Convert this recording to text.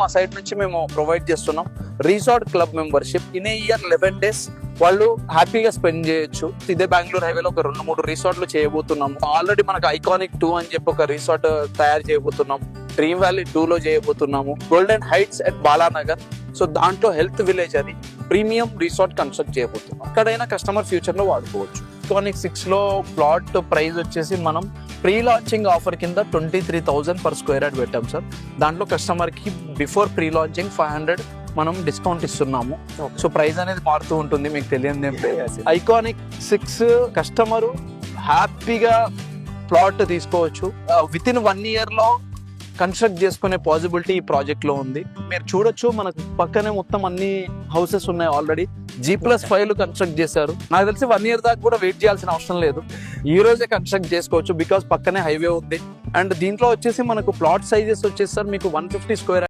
మా సైడ్ నుంచి మేము ప్రొవైడ్ చేస్తున్నాం resort club membership. In a year 11 days వాళ్ళు హ్యాపీగా స్పెండ్ చేయొచ్చు. ఇదే బెంగళూరు హైవేలో ఒక 2-3 రిసార్ట్లు చేయబోతున్నాము. ఆల్రెడీ మనకు ఐకానిక్ 2 అని చెప్పి ఒక రిసార్ట్ తయారు చేయబోతున్నాం. డ్రీమ్ వ్యాలీ 2 లో చేయబోతున్నాము. Golden heights at Balanagar, so దాంట్లో హెల్త్ విలేజ్ అని ప్రీమియం రిసార్ట్ కన్స్ట్రక్ట్ చేయబోతున్నాం. అక్కడైనా కస్టమర్ ఫ్యూచర్ లో వాడుకోవచ్చు. ఐకానిక్ 6 లో ప్లాట్ ప్రైస్ వచ్చేసి మనం ప్రీ లాంచింగ్ ఆఫర్ కింద 23,000 per square యార్డ్ పెట్టాం సార్. దాంట్లో కస్టమర్ కి బిఫోర్ ప్రీ లాంచింగ్ 500 మనం డిస్కౌంట్ ఇస్తున్నాము. సో ప్రైస్ అనేది మారుతూ ఉంటుంది, మీకు తెలియదు. ఐకానిక్ 6 కస్టమర్ హ్యాపీగా ప్లాట్ తీసుకోవచ్చు. విత్ ఇన్ 1 year లో కన్స్ట్రక్ట్ చేసుకునే పాసిబిలిటీ ఈ ప్రాజెక్ట్ లో ఉంది. మీరు చూడొచ్చు, మనకు పక్కనే మొత్తం అన్ని హౌసెస్ ఉన్నాయి. ఆల్రెడీ G+5 కన్స్ట్రక్ట్ చేశారు. నాకు తెలిసి 1 year దాకా కూడా వెయిట్ చేయాల్సిన అవసరం లేదు. ఈ రోజే కన్స్ట్రక్ట్ చేసుకోవచ్చు, బికాస్ పక్కనే హైవే ఉంది. అండ్ దీంట్లో వచ్చేసి మనకు ప్లాట్ సైజెస్ వచ్చేసి సార్ మీకు 150 square